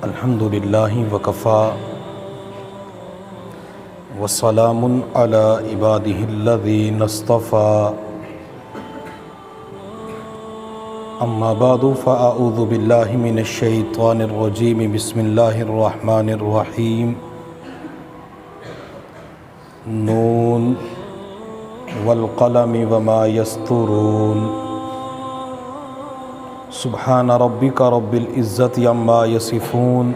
الحمد للہ وکفا وسلام علی عبادہ الذین اصطفیٰ اما بعد فاعوذ باللہ من الشیطان الرجیم بسم اللہ الرحمن الرحیم نون والقلم وما یسطرون سبحان ربک رب العزت عما یصفون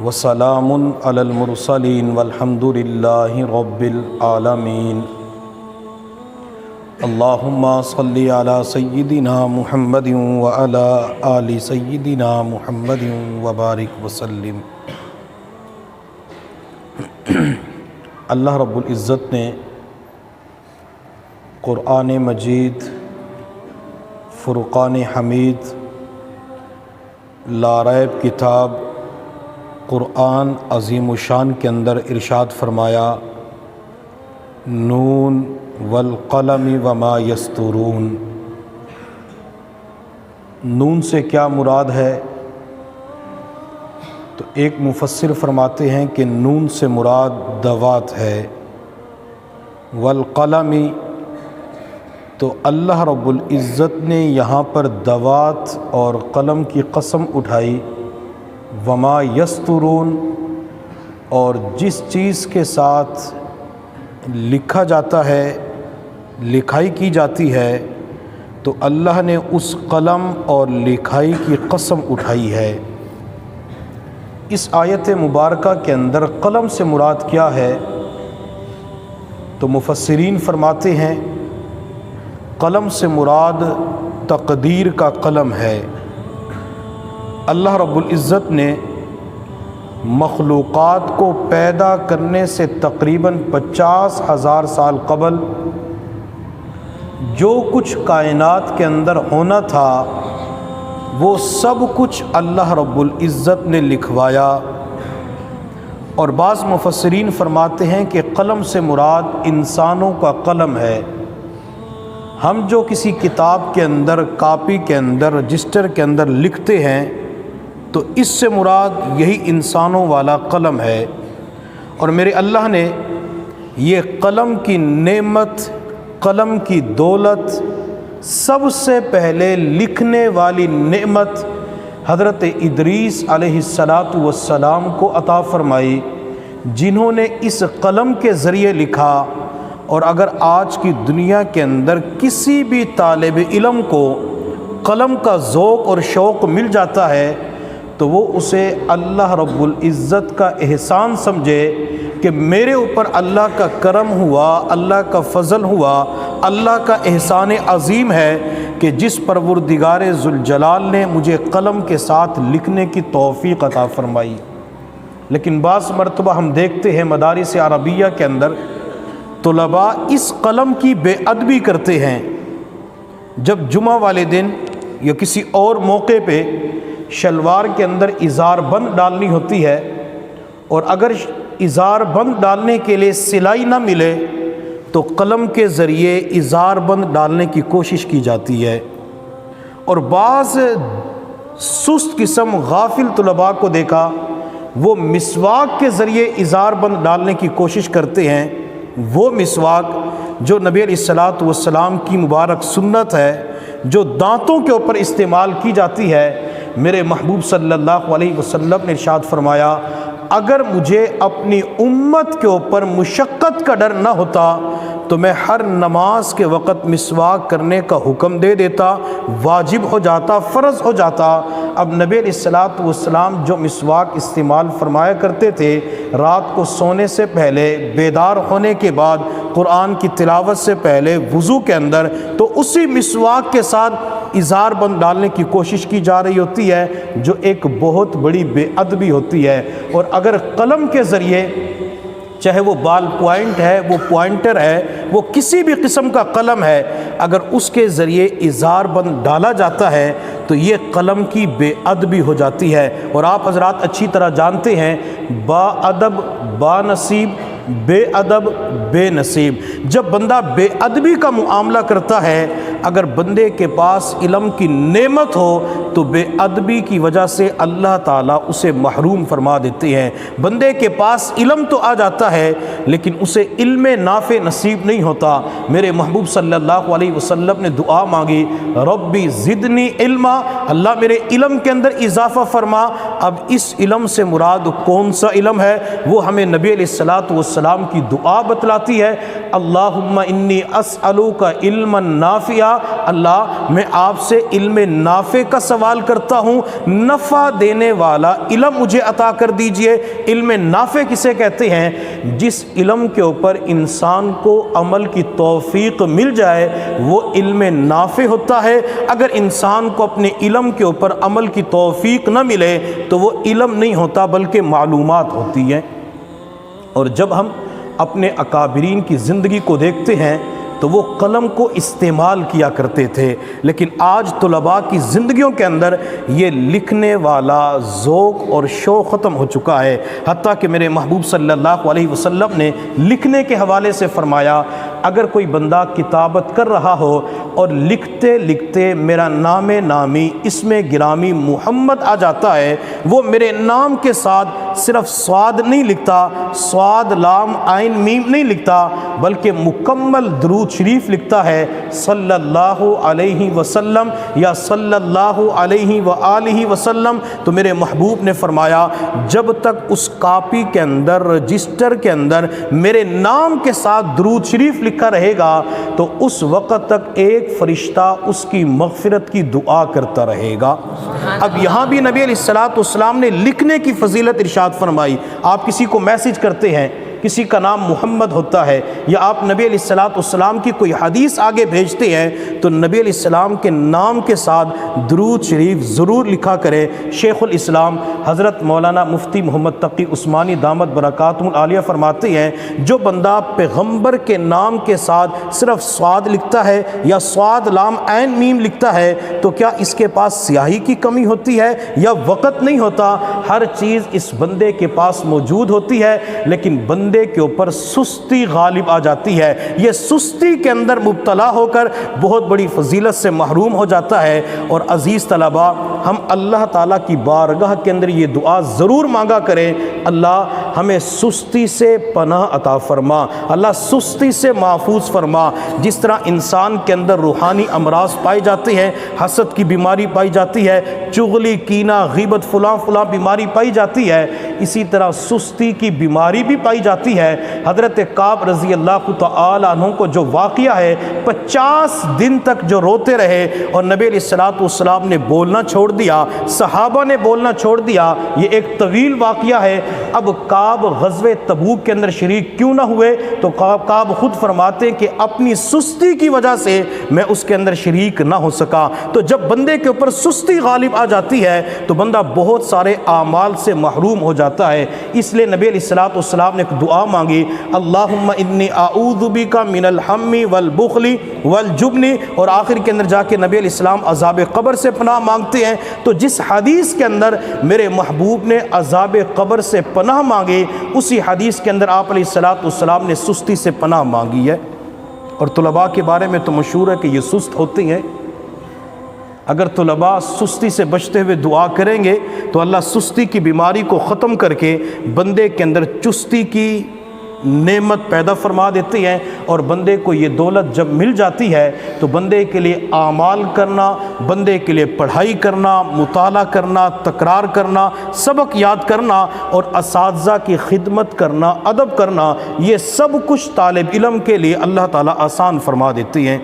وسلام علی المرسلین والحمد للہ رب العالمین اللہم صلی علی سیدنا محمد وعلی آل سیدنا محمد وبارک وسلم۔ اللہ رب العزت نے قرآن مجید، فرقان حمید، لا ریب کتاب قرآن عظیم الشان کے اندر ارشاد فرمایا، نون والقلم وما یسطرون۔ نون سے کیا مراد ہے؟ تو ایک مفسر فرماتے ہیں کہ نون سے مراد دوات ہے، والقلم تو اللہ رب العزت نے یہاں پر دوات اور قلم کی قسم اٹھائی، وما یسطرون، اور جس چیز کے ساتھ لکھا جاتا ہے، لکھائی کی جاتی ہے، تو اللہ نے اس قلم اور لکھائی کی قسم اٹھائی ہے۔ اس آیت مبارکہ کے اندر قلم سے مراد کیا ہے؟ تو مفسرین فرماتے ہیں قلم سے مراد تقدیر کا قلم ہے۔ اللہ رب العزت نے مخلوقات کو پیدا کرنے سے تقریباً 50,000 سال قبل جو کچھ کائنات کے اندر ہونا تھا وہ سب کچھ اللہ رب العزت نے لکھوایا۔ اور بعض مفسرین فرماتے ہیں کہ قلم سے مراد انسانوں کا قلم ہے۔ ہم جو کسی کتاب کے اندر، کاپی کے اندر، رجسٹر کے اندر لکھتے ہیں تو اس سے مراد یہی انسانوں والا قلم ہے۔ اور میرے اللہ نے یہ قلم کی نعمت، قلم کی دولت، سب سے پہلے لکھنے والی نعمت حضرت ادریس علیہ السلام کو عطا فرمائی، جنہوں نے اس قلم کے ذریعے لکھا۔ اور اگر آج کی دنیا کے اندر کسی بھی طالب علم کو قلم کا ذوق اور شوق مل جاتا ہے تو وہ اسے اللہ رب العزت کا احسان سمجھے کہ میرے اوپر اللہ کا کرم ہوا، اللہ کا فضل ہوا، اللہ کا احسان عظیم ہے کہ جس پروردگار ذوالجلال نے مجھے قلم کے ساتھ لکھنے کی توفیق عطا فرمائی۔ لیکن بعض مرتبہ ہم دیکھتے ہیں مدارس عربیہ کے اندر طلباء اس قلم کی بے ادبی کرتے ہیں۔ جب جمعہ والے دن یا کسی اور موقع پہ شلوار کے اندر اظہار بند ڈالنی ہوتی ہے، اور اگر اظہار بند ڈالنے کے لیے سلائی نہ ملے تو قلم کے ذریعے اظہار بند ڈالنے کی کوشش کی جاتی ہے۔ اور بعض سست قسم غافل طلباء کو دیکھا، وہ مسواک کے ذریعے اظہار بند ڈالنے کی کوشش کرتے ہیں۔ وہ مسواک جو نبی علیہ السلام کی مبارک سنت ہے، جو دانتوں کے اوپر استعمال کی جاتی ہے، میرے محبوب صلی اللہ علیہ وسلم نے ارشاد فرمایا، اگر مجھے اپنی امت کے اوپر مشقت کا ڈر نہ ہوتا تو میں ہر نماز کے وقت مسواک کرنے کا حکم دے دیتا، واجب ہو جاتا، فرض ہو جاتا۔ اب نبی علیہ السلام جو مسواک استعمال فرمایا کرتے تھے، رات کو سونے سے پہلے، بیدار ہونے کے بعد، قرآن کی تلاوت سے پہلے، وضو کے اندر، تو اسی مسواک کے ساتھ اظہار بند ڈالنے کی کوشش کی جا رہی ہوتی ہے، جو ایک بہت بڑی بے ادبی ہوتی ہے۔ اور اگر قلم کے ذریعے، چاہے وہ بال پوائنٹ ہے، وہ پوائنٹر ہے، وہ کسی بھی قسم کا قلم ہے، اگر اس کے ذریعے اظہار بند ڈالا جاتا ہے تو یہ قلم کی بے ادبی ہو جاتی ہے۔ اور آپ حضرات اچھی طرح جانتے ہیں با ادب، با نصیب بے ادب بے نصیب۔ جب بندہ بے ادبی کا معاملہ کرتا ہے، اگر بندے کے پاس علم کی نعمت ہو تو بے ادبی کی وجہ سے اللہ تعالیٰ اسے محروم فرما دیتے ہیں۔ بندے کے پاس علم تو آ جاتا ہے لیکن اسے علم نافع نصیب نہیں ہوتا۔ میرے محبوب صلی اللہ علیہ وسلم نے دعا مانگی، ربی زدنی علما، اللہ میرے علم کے اندر اضافہ فرما۔ اب اس علم سے مراد کون سا علم ہے؟ وہ ہمیں نبی علیہ الصلوۃ والسلام کی دعا بتلاتی ہے، اللہم انی اسألوک علما نافعا، اللہ میں آپ سے علم نافع کا سوال کرتا ہوں، نفع دینے والا علم مجھے عطا کر دیجئے۔ علم نافع کسے کہتے ہیں؟ جس علم کے اوپر انسان کو عمل کی توفیق مل جائے وہ علم نافع ہوتا ہے۔ اگر انسان کو اپنے علم کے اوپر عمل کی توفیق نہ ملے تو وہ علم نہیں ہوتا بلکہ معلومات ہوتی ہیں۔ اور جب ہم اپنے اکابرین کی زندگی کو دیکھتے ہیں تو وہ قلم کو استعمال کیا کرتے تھے، لیکن آج طلباء کی زندگیوں کے اندر یہ لکھنے والا ذوق اور شوق ختم ہو چکا ہے۔ حتیٰ کہ میرے محبوب صلی اللہ علیہ وسلم نے لکھنے کے حوالے سے فرمایا، اگر کوئی بندہ کتابت کر رہا ہو اور لکھتے لکھتے میرا نام نامی اسم گرامی محمد آ جاتا ہے، وہ میرے نام کے ساتھ صرف سواد نہیں لکھتا، سواد لام عین میم نہیں لکھتا، بلکہ مکمل درود شریف لکھتا ہے صلی اللہ علیہ وسلم یا صلی اللہ علیہ وآلہ وسلم، تو میرے محبوب نے فرمایا جب تک اس کاپی کے اندر رجسٹر کے اندر میرے نام کے ساتھ درود شریف لکھا رہے گا تو اس وقت تک ایک فرشتہ اس کی مغفرت کی دعا کرتا رہے گا۔ اب یہاں بھی نبی علیہ السلام نے لکھنے کی فضیلت ارشاد فرمائی۔ آپ کسی کو میسج کرتے ہیں، کسی کا نام محمد ہوتا ہے، یا آپ نبی علیہ السلام کی کوئی حدیث آگے بھیجتے ہیں تو نبی علیہ السلام کے نام کے ساتھ درود شریف ضرور لکھا کرے۔ شیخ الاسلام حضرت مولانا مفتی محمد تقی عثمانی دامت برکاتہم العالیہ فرماتے ہیں، جو بندہ پیغمبر کے نام کے ساتھ صرف سواد لکھتا ہے یا سواد لام عین میم لکھتا ہے تو کیا اس کے پاس سیاہی کی کمی ہوتی ہے یا وقت نہیں ہوتا؟ ہر چیز اس بندے کے پاس موجود ہوتی ہے لیکن بندے کے اوپر سستی غالب آ جاتی ہے۔ یہ سستی کے اندر مبتلا ہو کر بہت بڑی فضیلت سے محروم ہو جاتا ہے۔ اور عزیز طلباء، ہم اللہ تعالیٰ کی بارگاہ کے اندر یہ دعا ضرور مانگا کریں، اللہ ہمیں سستی سے پناہ عطا فرما، اللہ سستی سے محفوظ فرما۔ جس طرح انسان کے اندر روحانی امراض پائے جاتے ہیں، حسد کی بیماری پائی جاتی ہے، چغلی کینہ غیبت فلاں بیماری پائی جاتی ہے، اسی طرح سستی کی بیماری بھی پائی جاتی ہے۔ حضرت کعب رضی اللہ تعالی عنہ کو جو واقعہ ہے، 50 دن تک جو روتے رہے اور نبی علیہ السلام نے بولنا چھوڑ دیا، صحابہ نے بولنا چھوڑ دیا، یہ ایک طویل واقعہ ہے۔ اب کعب غزوہ تبوک کے اندر شریک کیوں نہ ہوئے؟ تو کعب خود فرماتے کہ اپنی سستی کی وجہ سے میں اس کے اندر شریک نہ ہو سکا۔ تو جب بندے کے اوپر سستی غالب آ جاتی ہے تو بندہ بہت سارے اعمال سے محروم ہو جاتا ہے۔ اس لیے نبی علیہ السلام نے ایک دعا مانگی، اللہم انی اعوذ بک من الہم والبخل والجبن، اور آخر کے اندر جا کے نبی علیہ السلام عذاب قبر سے پناہ مانگتے ہیں۔ تو جس حدیث کے اندر میرے محبوب نے عذاب قبر سے پناہ مانگی، اسی حدیث کے اندر آپ علیہ السلام نے سستی سے پناہ مانگی ہے۔ اور طلباء کے بارے میں تو مشہور ہے کہ یہ سست ہوتے ہیں۔ اگر طلباء سستی سے بچتے ہوئے دعا کریں گے تو اللہ سستی کی بیماری کو ختم کر کے بندے کے اندر چستی کی نعمت پیدا فرما دیتے ہیں، اور بندے کو یہ دولت جب مل جاتی ہے تو بندے کے لیے اعمال کرنا، بندے کے لیے پڑھائی کرنا، مطالعہ کرنا، تکرار کرنا، سبق یاد کرنا اور اساتذہ کی خدمت کرنا، ادب کرنا، یہ سب کچھ طالب علم کے لیے اللہ تعالیٰ آسان فرما دیتے ہیں۔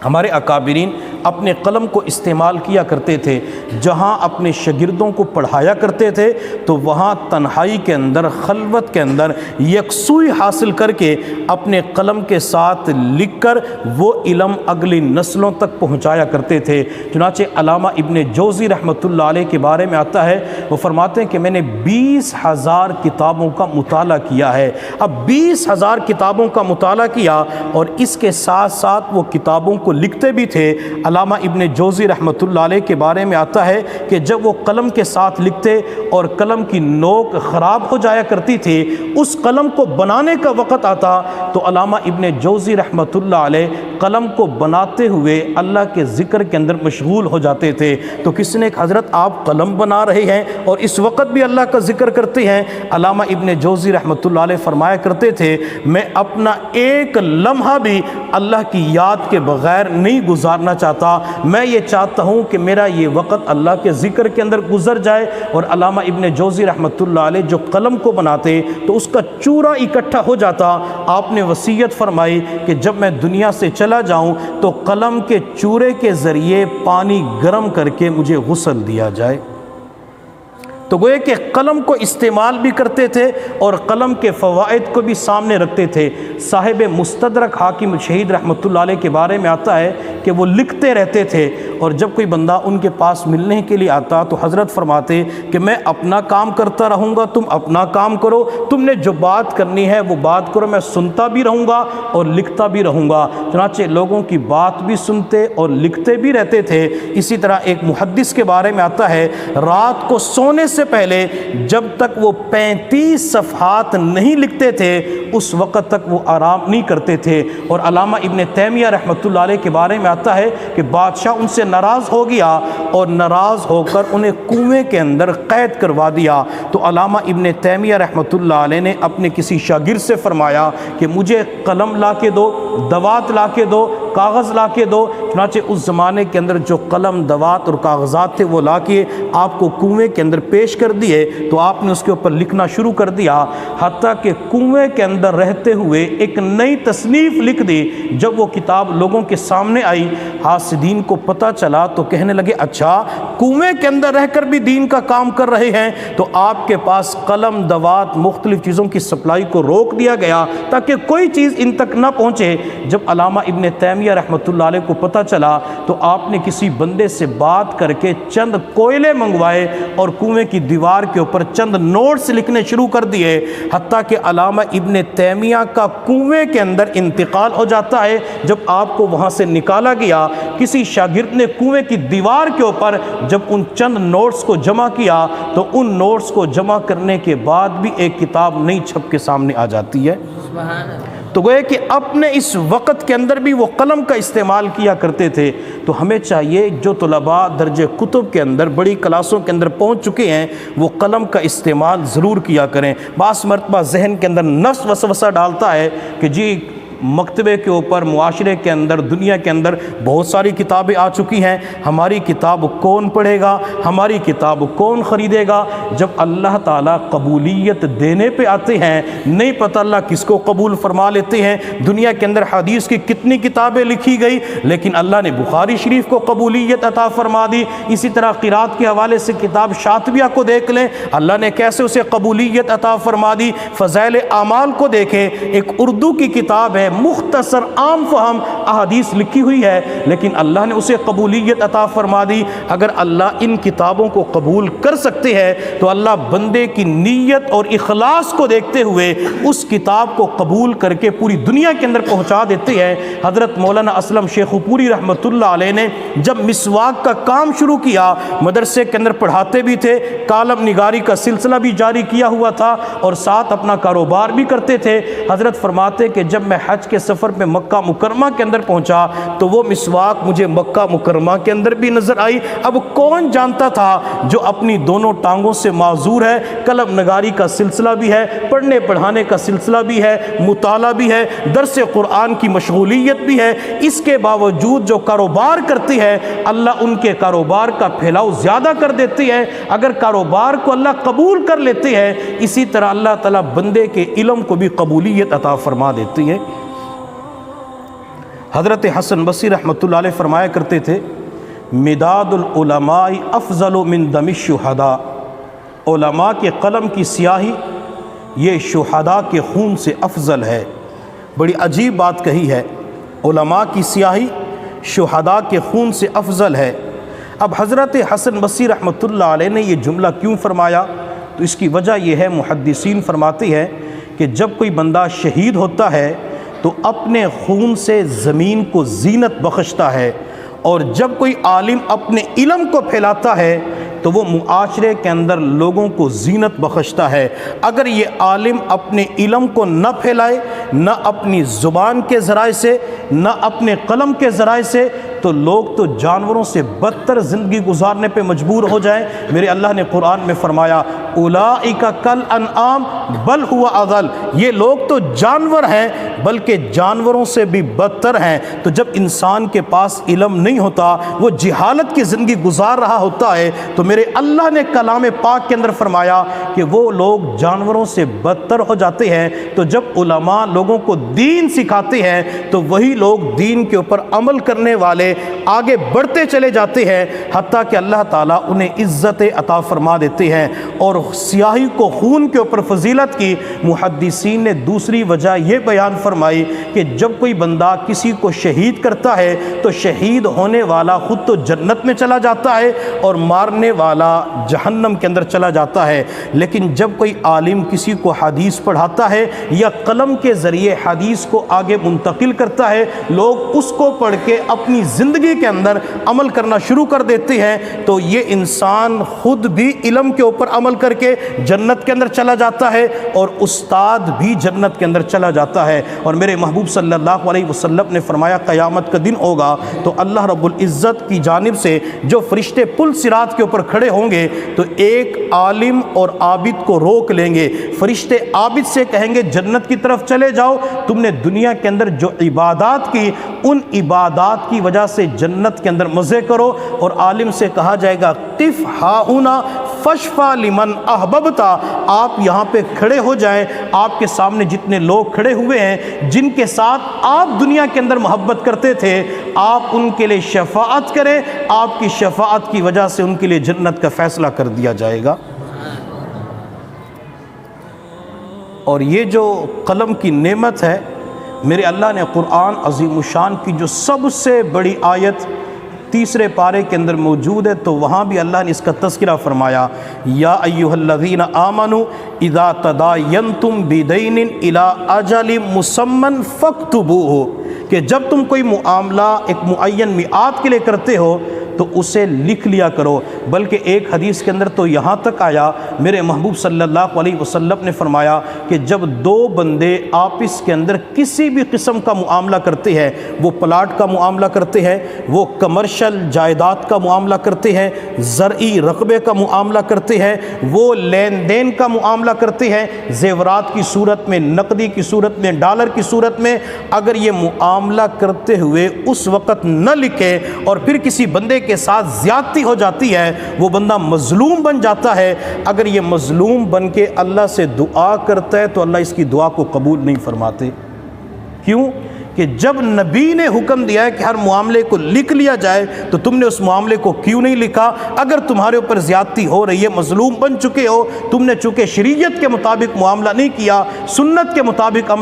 ہمارے اکابرین اپنے قلم کو استعمال کیا کرتے تھے، جہاں اپنے شاگردوں کو پڑھایا کرتے تھے تو وہاں تنہائی کے اندر، خلوت کے اندر یکسوئی حاصل کر کے اپنے قلم کے ساتھ لکھ کر وہ علم اگلی نسلوں تک پہنچایا کرتے تھے۔ چنانچہ علامہ ابن جوزی رحمۃ اللہ علیہ کے بارے میں آتا ہے، وہ فرماتے ہیں کہ میں نے 20,000 کتابوں کا مطالعہ کیا ہے۔ اب 20,000 کتابوں کا مطالعہ کیا اور اس کے ساتھ ساتھ وہ کتابوں کو لکھتے بھی تھے۔ علامہ ابن جوزی رحمۃ اللہ علیہ کے بارے میں آتا ہے کہ جب وہ قلم کے ساتھ لکھتے اور قلم کی نوک خراب ہو جایا کرتی تھی، اس قلم کو بنانے کا وقت آتا تو علامہ ابن جوزی رحمۃ اللہ علیہ قلم کو بناتے ہوئے اللہ کے ذکر کے اندر مشغول ہو جاتے تھے۔ تو کسی نے کہا حضرت آپ قلم بنا رہے ہیں اور اس وقت بھی اللہ کا ذکر کرتے ہیں؟ علامہ ابن جوزی رحمۃ اللہ علیہ فرمایا کرتے تھے میں اپنا ایک لمحہ بھی اللہ کی یاد کے بغیر نہیں گزارنا چاہتا، میں یہ چاہتا ہوں کہ میرا یہ وقت اللہ کے ذکر کے اندر گزر جائے۔ اور علامہ ابن جوزی رحمۃ اللہ علیہ جو قلم کو بناتے تو اس کا چورا اکٹھا ہو جاتا۔ آپ نے وصیت فرمائی کہ جب میں دنیا سے چلا جاؤں تو قلم کے چورے کے ذریعے پانی گرم کر کے مجھے غسل دیا جائے۔ تو گوئے کہ قلم کو استعمال بھی کرتے تھے اور قلم کے فوائد کو بھی سامنے رکھتے تھے۔ صاحب مستدرک حاکم شہید رحمۃ اللہ علیہ کے بارے میں آتا ہے کہ وہ لکھتے رہتے تھے اور جب کوئی بندہ ان کے پاس ملنے کے لیے آتا تو حضرت فرماتے کہ میں اپنا کام کرتا رہوں گا، تم اپنا کام کرو، تم نے جو بات کرنی ہے وہ بات کرو، میں سنتا بھی رہوں گا اور لکھتا بھی رہوں گا۔ چنانچہ لوگوں کی بات بھی سنتے اور لکھتے بھی رہتے تھے۔ اسی طرح ایک محدث کے بارے میں آتا ہے رات کو سونے سے پہلے جب تک وہ 35 صفحات نہیں لکھتے تھے اس وقت تک وہ آرام نہیں کرتے تھے۔ اور علامہ ابن تیمیہ رحمۃ اللہ علیہ کے بارے میں آتا ہے کہ بادشاہ ان سے ناراض ہو گیا اور ناراض ہو کر انہیں کنویں کے اندر قید کروا دیا۔ تو علامہ ابن تیمیہ رحمۃ اللہ علیہ نے اپنے کسی شاگرد سے فرمایا کہ مجھے قلم لا کے دو، دوات لا کے دو، کاغذ لا کے دو۔ چنانچہ اس زمانے کے اندر جو قلم، دوات اور کاغذات تھے وہ لا کے آپ کو کنویں کے اندر پیش کر دیے تو آپ نے اس کے اوپر لکھنا شروع کر دیا، حتیٰ کہ کنویں کے اندر رہتے ہوئے ایک نئی تصنیف لکھ دی۔ جب وہ کتاب لوگوں کے سامنے آئی، حاسدین کو پتہ چلا تو کہنے لگے اچھا کنویں کے اندر رہ کر بھی دین کا کام کر رہے ہیں۔ تو آپ کے پاس قلم، دوات، مختلف چیزوں کی سپلائی کو روک دیا گیا تاکہ کوئی چیز ان تک نہ پہنچے۔ جب علامہ ابن تیمیہ رحمۃ اللہ علیہ کو پتہ چلا تو آپ نے کسی بندے سے بات کر کے چند کوئلے منگوائے اور کنویں کی دیوار کے اوپر چند نوٹس لکھنے شروع کر دیے، حتیٰ کہ علامہ ابن تیمیہ کا کنویں کے اندر انتقال ہو جاتا ہے۔ جب آپ کو وہاں سے نکالا گیا، کسی شاگرد نے کنویں کی دیوار کے اوپر جب ان چند نوٹس کو جمع کیا تو ان نوٹس کو جمع کرنے کے بعد بھی ایک کتاب نئی چھپ کے سامنے آ جاتی ہے۔ تو گوئے کہ اپنے اس وقت کے اندر بھی وہ قلم کا استعمال کیا کرتے تھے۔ تو ہمیں چاہیے جو طلباء درجہ کتب کے اندر بڑی کلاسوں کے اندر پہنچ چکے ہیں وہ قلم کا استعمال ضرور کیا کریں۔ بعض مرتبہ ذہن کے اندر نفس وسوسہ ڈالتا ہے کہ جی مکتبے کے اوپر، معاشرے کے اندر، دنیا کے اندر بہت ساری کتابیں آ چکی ہیں، ہماری کتاب کون پڑھے گا، ہماری کتاب کون خریدے گا؟ جب اللہ تعالیٰ قبولیت دینے پہ آتے ہیں نہیں پتہ اللہ کس کو قبول فرما لیتے ہیں۔ دنیا کے اندر حدیث کی کتنی کتابیں لکھی گئی لیکن اللہ نے بخاری شریف کو قبولیت عطا فرما دی۔ اسی طرح قرات کے حوالے سے کتاب شاطبیہ کو دیکھ لیں، اللہ نے کیسے اسے قبولیت عطا فرما دی۔ فضائل اعمال کو دیکھیں، ایک اردو کی کتاب ہے، مختصر عام فہم احادیث لکھی ہوئی ہے لیکن اللہ نے اسے قبولیت عطا فرما دی۔ اگر اللہ ان کتابوں کو قبول کر سکتے ہیں تو اللہ بندے کی نیت اور اخلاص کو دیکھتے ہوئے اس کتاب کو قبول کر کے پوری دنیا کے اندر پہنچا دیتے ہیں۔ حضرت مولانا اسلم شیخ پوری رحمۃ اللہ علیہ نے جب مسواک کا کام شروع کیا، مدرسے کے اندر پڑھاتے بھی تھے، کالم نگاری کا سلسلہ بھی جاری کیا ہوا تھا اور ساتھ اپنا کاروبار بھی کرتے تھے۔ حضرت فرماتے کہ جب میں حج کے سفر پہ مکہ مکرمہ کے اندر پہنچا تو وہ مسواک مجھے مکہ مکرمہ کے اندر بھی نظر آئی۔ اب کون جانتا تھا جو اپنی دونوں ٹانگوں سے معذور ہے، قلم نگاری کا سلسلہ بھی ہے، پڑھنے پڑھانے کا سلسلہ بھی ہے، مطالعہ بھی ہے، درس قرآن کی مشغولیت بھی ہے، اس کے باوجود جو کاروبار کرتی ہے اللہ ان کے کاروبار کا پھیلاؤ زیادہ کر دیتی ہے۔ اگر کاروبار کو اللہ قبول کر لیتے ہیں اسی طرح اللہ تعالیٰ بندے کے علم کو بھی قبولیت عطا فرما دیتی ہے۔ حضرت حسن بصری رحمۃ اللہ علیہ فرمایا کرتے تھے مداد العلماء افضل من دم الشہداء، علماء کے قلم کی سیاہی یہ شہداء کے خون سے افضل ہے۔ بڑی عجیب بات کہی ہے، علماء کی سیاہی شہداء کے خون سے افضل ہے۔ اب حضرت حسن بصری رحمۃ اللہ علیہ نے یہ جملہ کیوں فرمایا؟ تو اس کی وجہ یہ ہے، محدثین فرماتے ہیں کہ جب کوئی بندہ شہید ہوتا ہے تو اپنے خون سے زمین کو زینت بخشتا ہے، اور جب کوئی عالم اپنے علم کو پھیلاتا ہے تو وہ معاشرے کے اندر لوگوں کو زینت بخشتا ہے۔ اگر یہ عالم اپنے علم کو نہ پھیلائے، نہ اپنی زبان کے ذرائع سے، نہ اپنے قلم کے ذرائع سے، تو لوگ تو جانوروں سے بدتر زندگی گزارنے پہ مجبور ہو جائیں۔ میرے اللہ نے قرآن میں فرمایا اولئک کالانعام بل هو اضل، یہ لوگ تو جانور ہیں بلکہ جانوروں سے بھی بدتر ہیں۔ تو جب انسان کے پاس علم نہیں ہوتا، وہ جہالت کی زندگی گزار رہا ہوتا ہے، تو میرے اللہ نے کلام پاک کے اندر فرمایا کہ وہ لوگ جانوروں سے بدتر ہو جاتے ہیں۔ تو جب علماء لوگوں کو دین سکھاتے ہیں تو وہی لوگ دین کے اوپر عمل کرنے والے آگے بڑھتے چلے جاتے ہیں، حتیٰ کہ اللہ تعالیٰ انہیں عزت عطا فرما دیتے ہیں۔ اور سیاہی کو خون کے اوپر فضیلت کی محدثین نے دوسری وجہ یہ بیان فرمائی کہ جب کوئی بندہ کسی کو شہید کرتا ہے تو شہید ہونے والا خود تو جنت میں چلا جاتا ہے اور مارنے والا جہنم کے اندر چلا جاتا ہے، لیکن جب کوئی عالم کسی کو حدیث پڑھاتا ہے یا قلم کے ذریعے حدیث کو آگے منتقل کرتا ہے، لوگ اس کو پڑھ کے اپنی زندگی کے اندر عمل کرنا شروع کر دیتے ہیں، تو یہ انسان خود بھی علم کے اوپر عمل کر کے جنت کے اندر چلا جاتا ہے اور استاد بھی جنت کے اندر چلا جاتا ہے۔ اور میرے محبوب صلی اللہ علیہ وسلم نے فرمایا قیامت کا دن ہوگا تو اللہ رب العزت کی جانب سے جو فرشتے پل صراط کے اوپر کھڑے ہوں گے تو ایک عالم اور عابد کو روک لیں گے۔ فرشتے عابد سے کہیں گے جنت کی طرف چلے جاؤ، تم نے دنیا کے اندر جو عبادات کی ان عبادات کی وجہ سے جنت کے اندر مزے کرو، اور عالم سے کہا جائے گا قف ہاہنا فشفع لمن احببتا، آپ یہاں پہ کھڑے ہو جائیں، آپ کے سامنے جتنے لوگ کھڑے ہوئے ہیں جن کے ساتھ آپ دنیا کے اندر محبت کرتے تھے، آپ ان کے لیے شفاعت کریں، آپ کی شفاعت کی وجہ سے ان کے لیے جنت کا فیصلہ کر دیا جائے گا۔ اور یہ جو قلم کی نعمت ہے، میرے اللہ نے قرآن عظیم الشان کی جو سب سے بڑی آیت تیسرے پارے کے اندر موجود ہے، تو وہاں بھی اللہ نے اس کا تذکرہ فرمایا یا ایھا الذین آمنوا اذا تداینتم بدین الی اجل مسمى فاکتبوہ، کہ جب تم کوئی معاملہ ایک معین میعاد کے لیے کرتے ہو تو اسے لکھ لیا کرو۔ بلکہ ایک حدیث کے اندر تو یہاں تک آیا، میرے محبوب صلی اللہ علیہ وسلم نے فرمایا کہ جب دو بندے آپس کے اندر کسی بھی قسم کا معاملہ کرتے ہیں، وہ پلاٹ کا معاملہ کرتے ہیں، وہ کمرشل جائیداد کا معاملہ کرتے ہیں، زرعی رقبے کا معاملہ کرتے ہیں، وہ لین دین کا معاملہ کرتے ہیں، زیورات کی صورت میں، نقدی کی صورت میں، ڈالر کی صورت میں، اگر یہ معاملہ کرتے ہوئے اس وقت نہ لکھے اور پھر کسی بندے کے ساتھ زیادتی ہو جاتی ہے، وہ بندہ مظلوم بن جاتا ہے۔ اگر یہ مظلوم بن کے اللہ سے دعا کرتا ہے تو اللہ اس کی دعا کو قبول نہیں فرماتے۔ کیوں؟ کہ جب نبی نے حکم دیا ہے کہ ہر معاملے کو لکھ لیا جائے تو تم نے اس معاملے کو کیوں نہیں لکھا؟ اگر تمہارے اوپر زیادتی ہو رہی ہے، مظلوم بن چکے ہو، تم نے چونکہ شریعت کے مطابق معاملہ نہیں کیا، سنت کے مطابق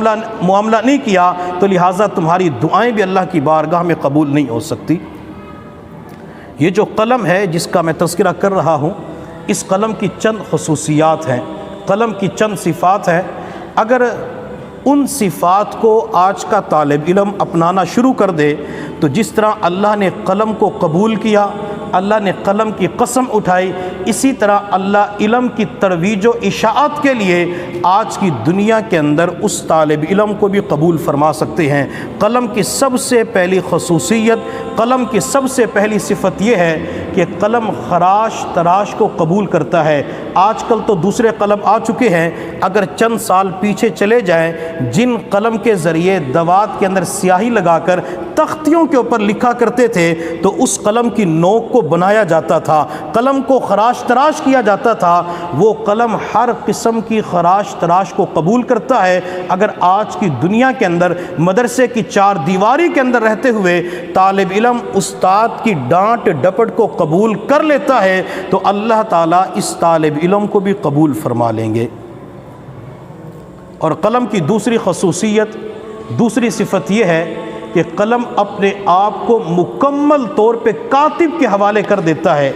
معاملہ نہیں کیا، تو لہٰذا تمہاری دعائیں بھی اللہ کی بارگاہ میں قبول نہیں ہو سکتی۔ یہ جو قلم ہے جس کا میں تذکرہ کر رہا ہوں، اس قلم کی چند خصوصیات ہیں، قلم کی چند صفات ہیں۔ اگر ان صفات کو آج کا طالب علم اپنانا شروع کر دے تو جس طرح اللہ نے قلم کو قبول کیا، اللہ نے قلم کی قسم اٹھائی، اسی طرح اللہ علم کی ترویج و اشاعت کے لیے آج کی دنیا کے اندر اس طالب علم کو بھی قبول فرما سکتے ہیں۔ قلم کی سب سے پہلی خصوصیت، قلم کی سب سے پہلی صفت یہ ہے کہ قلم خراش تراش کو قبول کرتا ہے۔ آج کل تو دوسرے قلم آ چکے ہیں، اگر چند سال پیچھے چلے جائیں، جن قلم کے ذریعے دوات کے اندر سیاہی لگا کر تختیوں کے اوپر لکھا کرتے تھے تو اس قلم کی نوک کو بنایا جاتا تھا، قلم کو خراش تراش کیا جاتا تھا، وہ قلم ہر قسم کی خراش تراش کو قبول کرتا ہے۔ اگر آج کی دنیا کے اندر مدرسے کی چار دیواری کے اندر رہتے ہوئے طالب علم استاد کی ڈانٹ ڈپٹ کو قبول کر لیتا ہے تو اللہ تعالیٰ اس طالب علم کو بھی قبول فرما لیں گے۔ اور قلم کی دوسری خصوصیت، دوسری صفت یہ ہے کہ قلم اپنے آپ کو مکمل طور پہ کاتب کے حوالے کر دیتا ہے،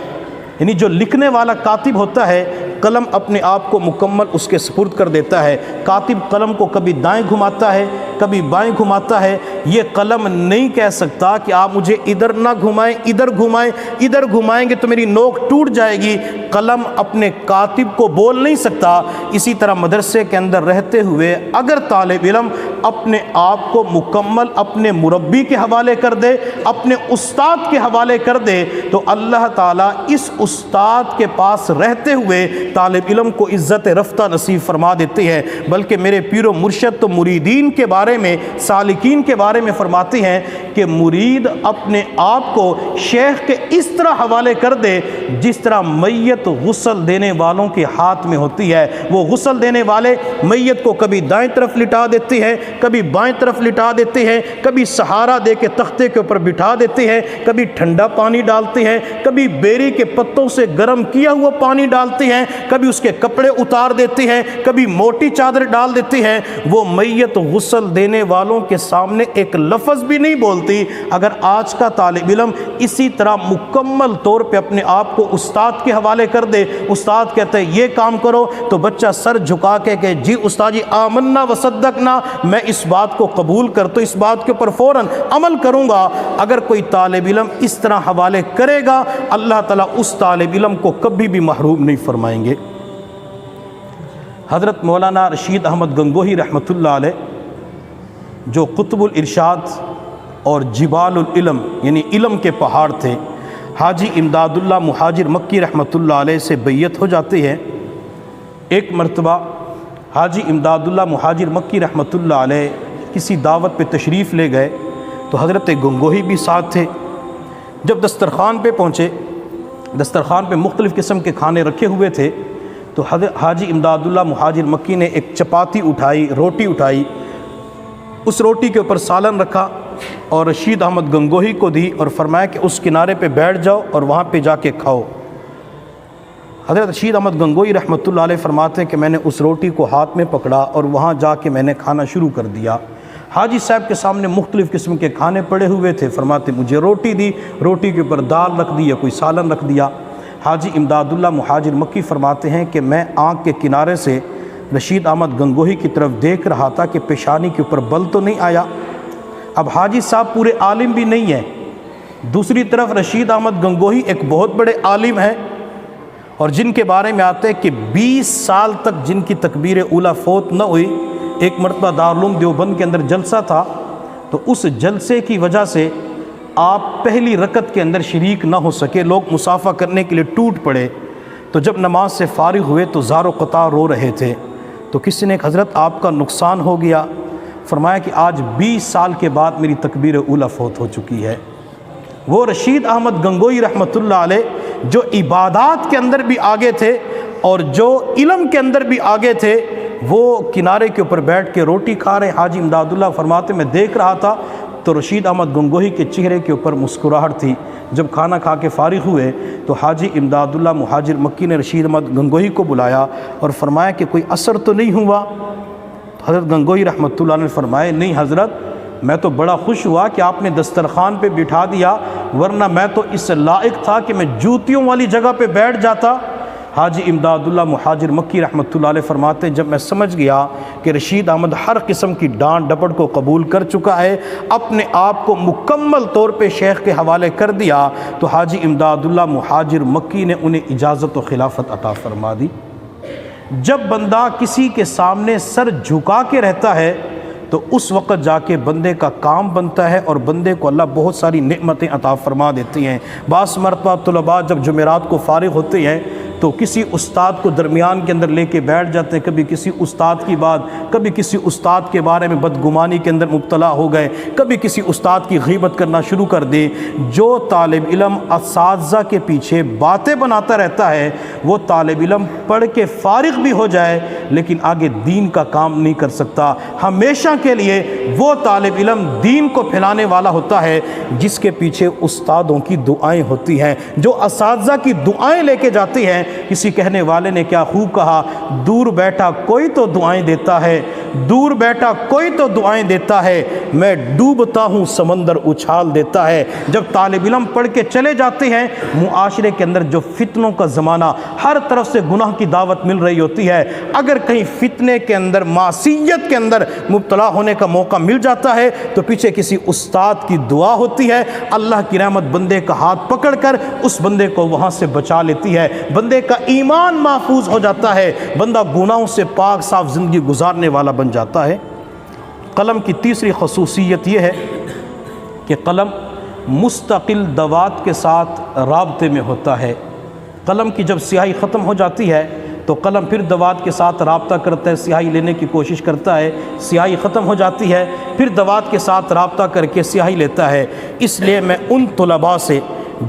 یعنی جو لکھنے والا کاتب ہوتا ہے قلم اپنے آپ کو مکمل اس کے سپرد کر دیتا ہے۔ کاتب قلم کو کبھی دائیں گھماتا ہے، کبھی بائیں گھماتا ہے۔ یہ قلم نہیں کہہ سکتا کہ آپ مجھے ادھر نہ گھمائیں، ادھر گھمائیں، ادھر گھمائیں گے تو میری نوک ٹوٹ جائے گی۔ قلم اپنے کاتب کو بول نہیں سکتا۔ اسی طرح مدرسے کے اندر رہتے ہوئے اگر طالب علم اپنے آپ کو مکمل اپنے مربی کے حوالے کر دے، اپنے استاد کے حوالے کر دے، تو اللہ تعالیٰ اس استاد کے پاس رہتے ہوئے طالب علم کو عزت رفتہ نصیب فرما دیتے ہیں۔ بلکہ میرے پیر و مرشد تو مریدین کے بارے میں، سالکین کے بارے میں فرماتے ہیں کہ مرید اپنے آپ کو شیخ کے اس طرح حوالے کر دے جس طرح میت غسل دینے والوں کے ہاتھ میں ہوتی ہے۔ وہ غسل دینے والے میت کو کبھی دائیں طرف لٹا دیتے ہیں، کبھی بائیں طرف لٹا دیتے ہیں، کبھی سہارا دے کے تختے کے اوپر بٹھا دیتے ہیں، کبھی ٹھنڈا پانی ڈالتے ہیں، کبھی بیری کے پتوں سے گرم کیا ہوا پانی ڈالتے ہیں، کبھی اس کے کپڑے اتار دیتے ہیں، کبھی موٹی چادر ڈال دیتے ہیں۔ وہ میت غسل دینے والوں کے سامنے ایک لفظ بھی نہیں بولتی۔ اگر آج کا طالب علم اسی طرح مکمل طور پہ اپنے آپ کو استاد کے حوالے کر دے، استاد کہتے ہیں یہ کام کرو، تو بچہ سر جھکا کے کہ جی استاد جی آمنا وصدقنا، میں اس بات کو قبول کرتا ہوں، اس بات کے اوپر فوراً عمل کروں گا۔ اگر کوئی طالب علم اس طرح حوالے کرے گا، اللہ تعالیٰ اس طالب علم کو کبھی بھی محروم نہیں فرمائیں گے۔ حضرت مولانا رشید احمد گنگوہی رحمۃ اللہ علیہ جو قطب الارشاد اور جبال العلم یعنی علم کے پہاڑ تھے، حاجی امداد اللہ مہاجر مکی رحمۃ اللہ علیہ سے بیعت ہو جاتی ہے۔ ایک مرتبہ حاجی امداد اللہ مہاجر مکی رحمۃ اللہ علیہ کسی دعوت پہ تشریف لے گئے تو حضرت گنگوہی بھی ساتھ تھے۔ جب دسترخوان پہ پہنچے، دسترخوان پہ مختلف قسم کے کھانے رکھے ہوئے تھے، تو حاجی امداد اللہ مہاجر مکی نے ایک چپاتی اٹھائی، روٹی اٹھائی، اس روٹی کے اوپر سالن رکھا اور رشید احمد گنگوہی کو دی اور فرمایا کہ اس کنارے پہ بیٹھ جاؤ اور وہاں پہ جا کے کھاؤ۔ حضرت رشید احمد گنگوہی رحمۃ اللہ علیہ فرماتے ہیں کہ میں نے اس روٹی کو ہاتھ میں پکڑا اور وہاں جا کے میں نے کھانا شروع کر دیا۔ حاجی صاحب کے سامنے مختلف قسم کے کھانے پڑے ہوئے تھے، فرماتے مجھے روٹی دی، روٹی کے اوپر دال رکھ دی یا کوئی سالن رکھ دیا۔ حاجی امداد اللہ مہاجر مکی فرماتے ہیں کہ میں آنکھ کے کنارے سے رشید احمد گنگوہی کی طرف دیکھ رہا تھا کہ پیشانی کے اوپر بل تو نہیں آیا۔ اب حاجی صاحب پورے عالم بھی نہیں ہیں، دوسری طرف رشید احمد گنگوہی ایک بہت بڑے عالم ہیں اور جن کے بارے میں آتے ہیں کہ 20 سال تک جن کی تکبیر اولیٰ فوت نہ ہوئی۔ ایک مرتبہ دارالعلوم دیوبند کے اندر جلسہ تھا، تو اس جلسے کی وجہ سے آپ پہلی رکعت کے اندر شریک نہ ہو سکے، لوگ مصافحہ کرنے کے لیے ٹوٹ پڑے۔ تو جب نماز سے فارغ ہوئے تو زار و قطار رو رہے تھے، تو کسی نے حضرت آپ کا نقصان ہو گیا۔ فرمایا کہ آج 20 سال کے بعد میری تکبیر اولیٰ فوت ہو چکی ہے۔ وہ رشید احمد گنگوہی رحمۃ اللہ علیہ جو عبادات کے اندر بھی آگے تھے اور جو علم کے اندر بھی آگے تھے، وہ کنارے کے اوپر بیٹھ کے روٹی کھا رہے۔ حاجی امداد اللہ فرماتے میں دیکھ رہا تھا تو رشید احمد گنگوہی کے چہرے کے اوپر مسکراہٹ تھی۔ جب کھانا کھا کے فارغ ہوئے تو حاجی امداد اللہ مہاجر مکی نے رشید احمد گنگوہی کو بلایا اور فرمایا کہ کوئی اثر تو نہیں ہوا؟ حضرت گنگوہی رحمۃ اللہ نے فرمایا نہیں حضرت، میں تو بڑا خوش ہوا کہ آپ نے دسترخوان پہ بٹھا دیا، ورنہ میں تو اس لائق تھا کہ میں جوتیوں والی جگہ پہ بیٹھ جاتا۔ حاجی امداد اللہ مہاجر مکی رحمۃ اللہ علیہ فرماتے ہیں جب میں سمجھ گیا کہ رشید احمد ہر قسم کی ڈانٹ ڈپٹ کو قبول کر چکا ہے، اپنے آپ کو مکمل طور پہ شیخ کے حوالے کر دیا، تو حاجی امداد اللہ مہاجر مکی نے انہیں اجازت و خلافت عطا فرما دی۔ جب بندہ کسی کے سامنے سر جھکا کے رہتا ہے تو اس وقت جا کے بندے کا کام بنتا ہے اور بندے کو اللہ بہت ساری نعمتیں عطا فرما دیتی ہیں۔ بعض مرتبہ طلباء جب جمعرات کو فارغ ہوتے ہیں تو کسی استاد کو درمیان کے اندر لے کے بیٹھ جاتے ہیں، کبھی کسی استاد کی بات، کبھی کسی استاد کے بارے میں بدگمانی کے اندر مبتلا ہو گئے، کبھی کسی استاد کی غیبت کرنا شروع کر دی۔ جو طالب علم اساتذہ کے پیچھے باتیں بناتا رہتا ہے، وہ طالب علم پڑھ کے فارغ بھی ہو جائے لیکن آگے دین کا کام نہیں کر سکتا۔ ہمیشہ کے لیے وہ طالب علم دین کو پھیلانے والا ہوتا ہے جس کے پیچھے استادوں کی دعائیں ہوتی ہیں، جو اساتذہ کی دعائیں لے کے جاتی ہیں کسی کہنے والے نے کیا خوب کہا، دور بیٹھا کوئی تو دعائیں دیتا ہے، دور بیٹھا کوئی تو دعائیں دیتا ہے، میں ڈوبتا ہوں سمندر اچھال دیتا ہے۔ جب طالب علم پڑھ کے چلے جاتے ہیں، معاشرے کے اندر جو فتنوں کا زمانہ، ہر طرف سے گناہ کی دعوت مل رہی ہوتی ہے، اگر کہیں فتنے کے اندر، معصیت کے اندر مبتلا ہونے کا موقع مل جاتا ہے تو پیچھے کسی استاد کی دعا ہوتی ہے، اللہ کی رحمت بندے کا ہاتھ پکڑ کر اس بندے کو وہاں سے بچا لیتی ہے، بندے کا ایمان محفوظ ہو جاتا ہے، بندہ گناہوں سے پاک صاف زندگی گزارنے والا بن جاتا ہے۔ قلم کی تیسری خصوصیت یہ ہے کہ قلم مستقل دوات کے ساتھ رابطے میں ہوتا ہے۔ قلم کی جب سیاہی ختم ہو جاتی ہے تو قلم پھر دوات کے ساتھ رابطہ کرتا ہے، سیاہی لینے کی کوشش کرتا ہے، سیاہی ختم ہو جاتی ہے، پھر دوات کے ساتھ رابطہ کر کے سیاہی لیتا ہے۔ اس لیے میں ان طلباء سے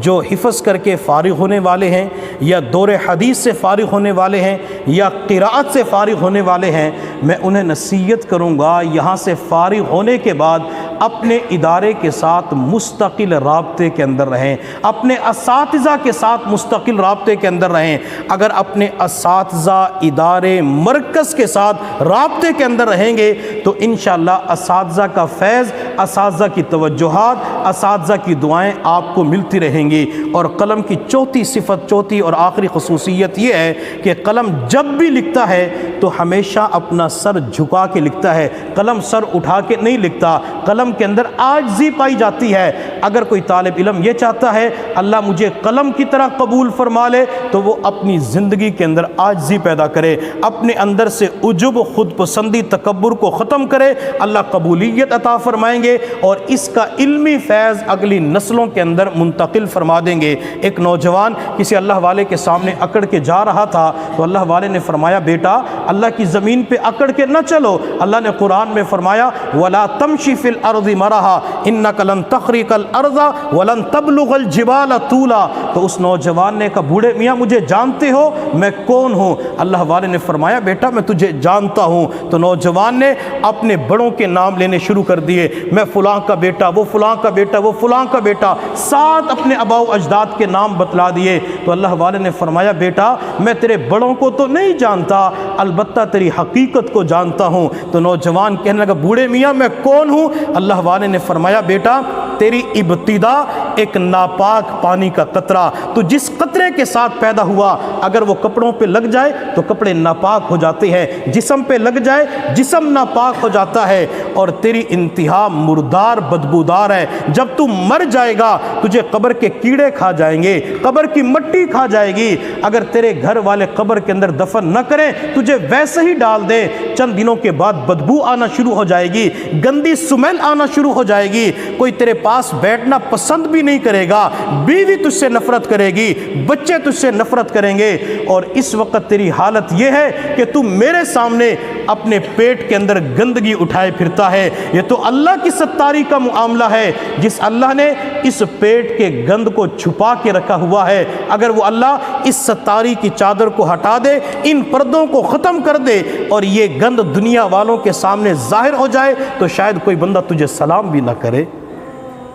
جو حفظ کر کے فارغ ہونے والے ہیں، یا دور حدیث سے فارغ ہونے والے ہیں، یا قراءت سے فارغ ہونے والے ہیں، میں انہیں نصیحت کروں گا یہاں سے فارغ ہونے کے بعد اپنے ادارے کے ساتھ مستقل رابطے کے اندر رہیں، اپنے اساتذہ کے ساتھ مستقل رابطے کے اندر رہیں۔ اگر اپنے اساتذہ، ادارے، مرکز کے ساتھ رابطے کے اندر رہیں گے تو انشاءاللہ اساتذہ کا فیض، اساتذہ کی توجہات، اساتذہ کی دعائیں آپ کو ملتی رہیں گی۔ اور قلم کی چوتھی صفت، چوتھی اور آخری خصوصیت یہ ہے کہ قلم جب بھی لکھتا ہے تو ہمیشہ اپنا سر جھکا کے لکھتا ہے، قلم سر اٹھا کے نہیں لکھتا، قلم کے اندر عاجزی پائی جاتی ہے۔ اگر کوئی طالب علم یہ چاہتا ہے اللہ مجھے قلم کی طرح قبول فرما لے تو وہ اپنی زندگی کے اندر عاجزی پیدا کرے، اپنے اندر سے عجب، خود پسندی، تکبر کو ختم کرے، اللہ قبولیت عطا فرمائیں گے اور اس کا علمی فیض اگلی نسلوں کے اندر منتقل فرما دیں گے۔ ایک نوجوان کسی اللہ والے کے سامنے اکڑ کے جا رہا تھا تو اللہ والے نے فرمایا بیٹا اللہ کی زمین پہ اکڑ کے نہ چلو، اللہ نے قرآن میں فرمایا وَلَا تَمْشِ فِي الْأَرْضِ مَرَحًا إِنَّكَ لَن تَخْرِقَ الْأَرْضَ وَلَن تَبْلُغَ الْجِبَالَ طُولًا۔ تو اس نوجوان نے کہا بوڑھے میاں مجھے جانتے ہو میں کون ہوں؟ اللہ والے نے فرمایا بیٹا میں تجھے جانتا ہوں۔ تو نوجوان نے اپنے بڑوں کے نام لینے شروع کر دیے، میں فلاں کا بیٹا، وہ فلاں کا بیٹا، وہ فلاں کا بیٹا، ساتھ اپنے آباء و اجداد کے نام بتلا دیے۔ تو اللہ والے نے فرمایا بیٹا میں تیرے بڑوں کو تو نہیں جانتا، البتہ تیری حقیقت کو جانتا ہوں۔ تو نوجوان کہنے لگا بوڑھے میاں میں کون ہوں؟ اللہ والے نے فرمایا بیٹا تیری ابتدا ایک ناپاک پانی کا قطرہ، تو جس قطرے کے ساتھ پیدا ہوا اگر وہ کپڑوں پہ لگ جائے تو کپڑے ناپاک ہو جاتے ہیں، جسم پہ لگ جائے جسم ناپاک ہو جاتا ہے، اور تیری انتہا مردار بدبودار ہے۔ جب تو مر جائے گا تجھے قبر کے کیڑے کھا جائیں گے، قبر کی مٹی کھا جائے گی، اگر تیرے گھر والے قبر کے اندر دفن نہ کریں تجھے ویسے ہی ڈال دیں، چند دنوں کے بعد بدبو آنا شروع ہو جائے گی، گندی سمیل آنا شروع ہو جائے گی، کوئی تیرے پاس بیٹھنا پسند بھی نہیں کرے گا، بیوی تجھ سے نفرت کرے گی، بچے تجھ سے نفرت کریں گے، اور اس وقت تیری حالت یہ ہے کہ تو میرے سامنے اپنے پیٹ کے اندر گندگی اٹھائے پھرتا ہے۔ یہ تو اللہ کی ستاری کا معاملہ ہے، جس اللہ نے اس پیٹ کے گند کو چھپا کے رکھا ہوا ہے، اگر وہ اللہ اس ستاری کی چادر کو ہٹا دے، ان پردوں کو ختم کر دے اور یہ گند دنیا والوں کے سامنے ظاہر ہو جائے تو شاید کوئی بندہ تجھے سلام بھی نہ کرے۔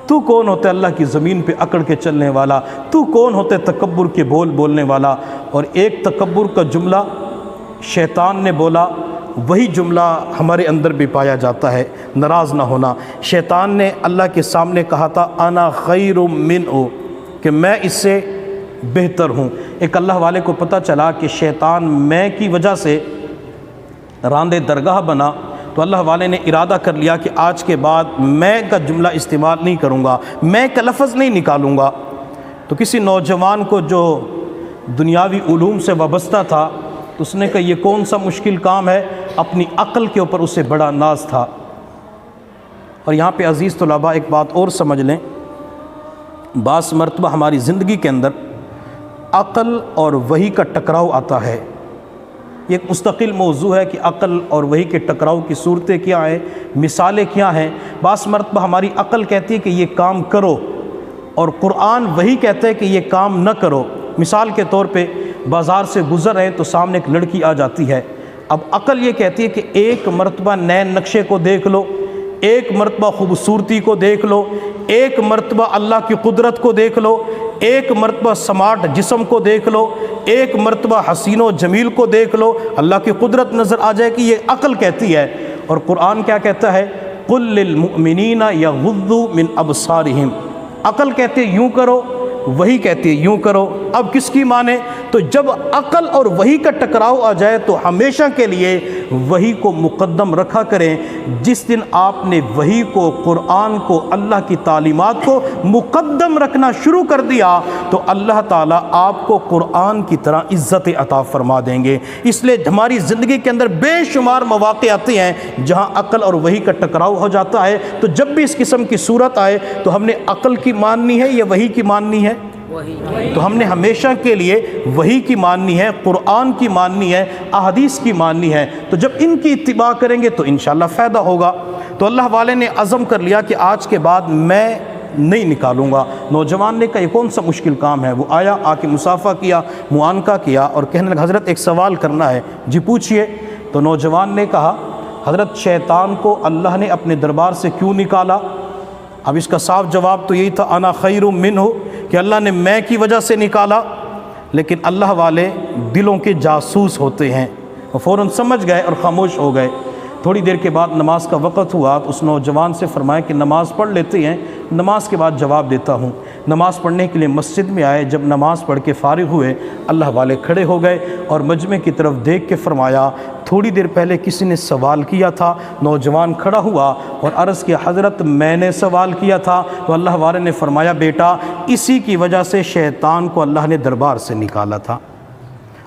تو کون ہوتے اللہ کی زمین پہ اکڑ کے چلنے والا؟ تو کون ہوتے تکبر کے بول بولنے والا؟ اور ایک تکبر کا جملہ شیطان نے بولا، وہی جملہ ہمارے اندر بھی پایا جاتا ہے، ناراض نہ ہونا۔ شیطان نے اللہ کے سامنے کہا تھا انا خیر منہ، کہ میں اس سے بہتر ہوں۔ ایک اللہ والے کو پتہ چلا کہ شیطان میں کی وجہ سے راندے درگاہ بنا، تو اللہ والے نے ارادہ کر لیا کہ آج کے بعد میں کا جملہ استعمال نہیں کروں گا، میں کا لفظ نہیں نکالوں گا۔ تو کسی نوجوان کو جو دنیاوی علوم سے وابستہ تھا تو اس نے کہا یہ کون سا مشکل کام ہے، اپنی عقل کے اوپر اسے بڑا ناز تھا۔ اور یہاں پہ عزیز طلباء ایک بات اور سمجھ لیں، بعض مرتبہ ہماری زندگی کے اندر عقل اور وحی کا ٹکراؤ آتا ہے۔ یہ ایک مستقل موضوع ہے کہ عقل اور وحی کے ٹکراؤ کی صورتیں کیا ہیں، مثالیں کیا ہیں۔ بعض مرتبہ ہماری عقل کہتی ہے کہ یہ کام کرو، اور قرآن وحی کہتا ہے کہ یہ کام نہ کرو۔ مثال کے طور پہ بازار سے گزر رہے تو سامنے ایک لڑکی آ جاتی ہے، اب عقل یہ کہتی ہے کہ ایک مرتبہ نئے نقشے کو دیکھ لو، ایک مرتبہ خوبصورتی کو دیکھ لو، ایک مرتبہ اللہ کی قدرت کو دیکھ لو، ایک مرتبہ سمارٹ جسم کو دیکھ لو، ایک مرتبہ حسین و جمیل کو دیکھ لو، اللہ کی قدرت نظر آ جائے کہ یہ عقل کہتی ہے۔ اور قرآن کیا کہتا ہے؟ قُل لِّلْمُؤْمِنِينَ يَغُضُّوا مِنْ أَبْصَارِهِمْ، عقل کہتے یوں کرو، وہی کہتی ہے یوں کرو۔ اب کس کی مانے؟ تو جب عقل اور وحی کا ٹکراؤ آ جائے تو ہمیشہ کے لیے وحی کو مقدم رکھا کریں۔ جس دن آپ نے وحی کو، قرآن کو، اللہ کی تعلیمات کو مقدم رکھنا شروع کر دیا تو اللہ تعالیٰ آپ کو قرآن کی طرح عزت عطا فرما دیں گے۔ اس لیے ہماری زندگی کے اندر بے شمار مواقع آتے ہیں جہاں عقل اور وحی کا ٹکراؤ ہو جاتا ہے، تو جب بھی اس قسم کی صورت آئے تو ہم نے عقل کی ماننی ہے یا وحی کی ماننی ہے؟ تو ہم نے ہمیشہ کے لیے وحی کی ماننی ہے، قرآن کی ماننی ہے، احادیث کی ماننی ہے۔ تو جب ان کی اتباع کریں گے تو انشاءاللہ فائدہ ہوگا۔ تو اللہ والے نے عزم کر لیا کہ آج کے بعد میں نہیں نکالوں گا۔ نوجوان نے کہا یہ کون سا مشکل کام ہے؟ وہ آیا، آ کے مصافحہ کیا، معانقہ کیا اور کہنے لگا حضرت ایک سوال کرنا ہے۔ جی پوچھئے۔ تو نوجوان نے کہا حضرت شیطان کو اللہ نے اپنے دربار سے کیوں نکالا؟ اب اس کا صاف جواب تو یہی تھا انا خیر منہ، کہ اللہ نے میں کی وجہ سے نکالا۔ لیکن اللہ والے دلوں کے جاسوس ہوتے ہیں، وہ فوراً سمجھ گئے اور خاموش ہو گئے۔ تھوڑی دیر کے بعد نماز کا وقت ہوا تو اس نوجوان سے فرمایا کہ نماز پڑھ لیتے ہیں، نماز کے بعد جواب دیتا ہوں۔ نماز پڑھنے کے لیے مسجد میں آئے، جب نماز پڑھ کے فارغ ہوئے اللہ والے کھڑے ہو گئے اور مجمع کی طرف دیکھ کے فرمایا تھوڑی دیر پہلے کسی نے سوال کیا تھا۔ نوجوان کھڑا ہوا اور عرض کیا حضرت میں نے سوال کیا تھا۔ تو اللہ والے نے فرمایا بیٹا اسی کی وجہ سے شیطان کو اللہ نے دربار سے نکالا تھا۔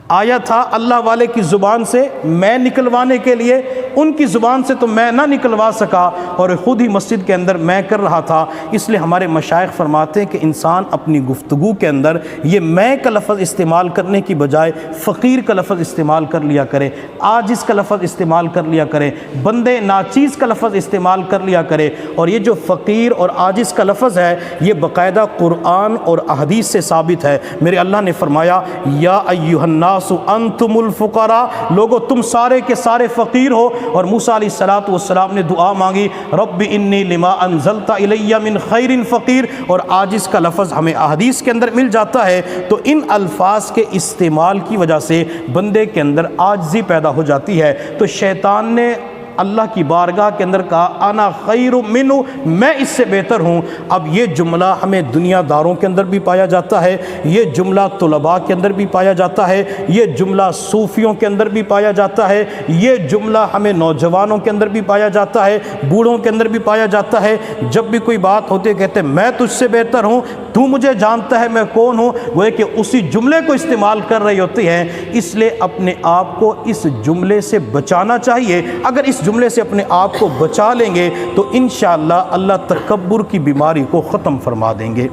آیا تھا اللہ والے کی زبان سے میں نکلوانے کے لیے، ان کی زبان سے تو میں نہ نکلوا سکا اور خود ہی مسجد کے اندر میں کر رہا تھا۔ اس لیے ہمارے مشائخ فرماتے ہیں کہ انسان اپنی گفتگو کے اندر یہ میں کا لفظ استعمال کرنے کی بجائے فقیر کا لفظ استعمال کر لیا کرے، عاجز کا لفظ استعمال کر لیا کرے، بندے ناچیز کا لفظ استعمال کر لیا کرے۔ اور یہ جو فقیر اور عاجز کا لفظ ہے یہ باقاعدہ قرآن اور احادیث سے ثابت ہے۔ میرے اللہ نے فرمایا یا ایھا الناس انتم الفقراء، لوگو تم سارے کے سارے فقیر ہو۔ اور موسیٰ علیہ السلام نے دعا مانگی رب انی لما انزلت الی من خیر فقیر، اور عاجز کا لفظ ہمیں احادیث کے اندر مل جاتا ہے۔ تو ان الفاظ کے استعمال کی وجہ سے بندے کے اندر عاجزی پیدا ہو جاتی ہے۔ تو شیطان نے اللہ کی بارگاہ کے اندر کہا انا خیر منہ، میں اس سے بہتر ہوں۔ اب یہ جملہ ہمیں دنیا داروں کے اندر بھی پایا جاتا ہے، یہ جملہ طلباء کے اندر بھی پایا جاتا ہے، یہ جملہ صوفیوں کے اندر بھی پایا جاتا ہے، یہ جملہ ہمیں نوجوانوں کے اندر بھی پایا جاتا ہے، بوڑھوں کے اندر بھی پایا جاتا ہے۔ جب بھی کوئی بات ہوتی ہے کہتے ہیں میں تجھ سے بہتر ہوں، تو مجھے جانتا ہے میں کون ہوں، وہ ہے کہ اسی جملے کو استعمال کر رہی ہوتی ہیں۔ اس لیے اپنے آپ کو اس جملے سے بچانا چاہیے۔ اگر اس جملے سے اپنے آپ کو بچا لیں گے تو انشاءاللہ اللہ تکبر کی بیماری کو ختم فرما دیں گے۔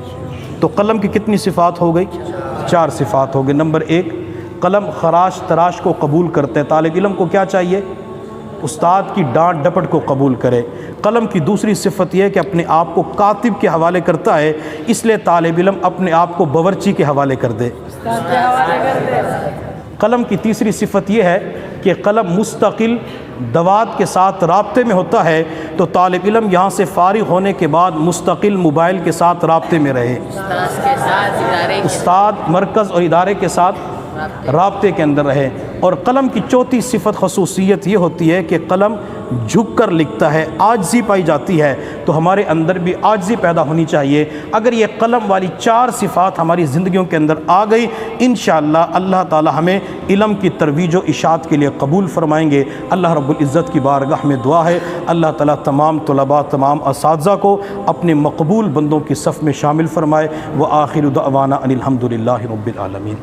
تو قلم کی کتنی صفات ہو گئی؟ 4 صفات ہو گئی۔ نمبر 1، قلم خراش تراش کو قبول کرتے ہیں۔ طالب علم کو کیا چاہیے؟ استاد کی ڈانٹ ڈپٹ کو قبول کرے۔ قلم کی دوسری صفت یہ ہے کہ اپنے آپ کو کاتب کے حوالے کرتا ہے، اس لیے طالب علم اپنے آپ کو باورچی کے حوالے کر دے۔ قلم کی تیسری صفت یہ ہے کہ قلم مستقل دوات کے ساتھ رابطے میں ہوتا ہے، تو طالب علم یہاں سے فارغ ہونے کے بعد مستقل موبائل کے ساتھ رابطے میں رہے، استاد مرکز اور ادارے کے ساتھ رابطے کے اندر رہے۔ اور قلم کی چوتھی صفت خصوصیت یہ ہوتی ہے کہ قلم جھک کر لکھتا ہے، عاجزی پائی جاتی ہے، تو ہمارے اندر بھی عاجزی پیدا ہونی چاہیے۔ اگر یہ قلم والی 4 صفات ہماری زندگیوں کے اندر آ گئی انشاءاللہ اللہ تعالی ہمیں علم کی ترویج و اشاعت کے لیے قبول فرمائیں گے۔ اللہ رب العزت کی بارگاہ میں دعا ہے اللہ تعالی تمام طلباء تمام اساتذہ کو اپنے مقبول بندوں کی صف میں شامل فرمائے۔ وآخر دعوانا ان الحمدللہ رب العالمین۔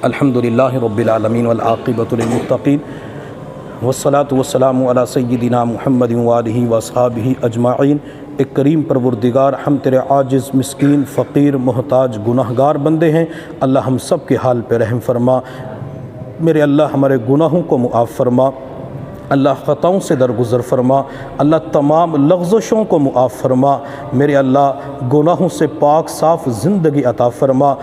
الحمدللہ رب العالمین والعاقبۃ للمتقین والصلاة والسلام علی سیدنا محمد وآلہ واصحابہ اجمعین۔ ایک کریم پروردگار ہم تیرے عاجز مسکین فقیر محتاج گناہگار بندے ہیں، اللہ ہم سب کے حال پہ رحم فرما۔ میرے اللہ ہمارے گناہوں کو معاف فرما، اللہ خطاؤں سے درگزر فرما، اللہ تمام لغزشوں کو معاف فرما، میرے اللہ گناہوں سے پاک صاف زندگی عطا فرما۔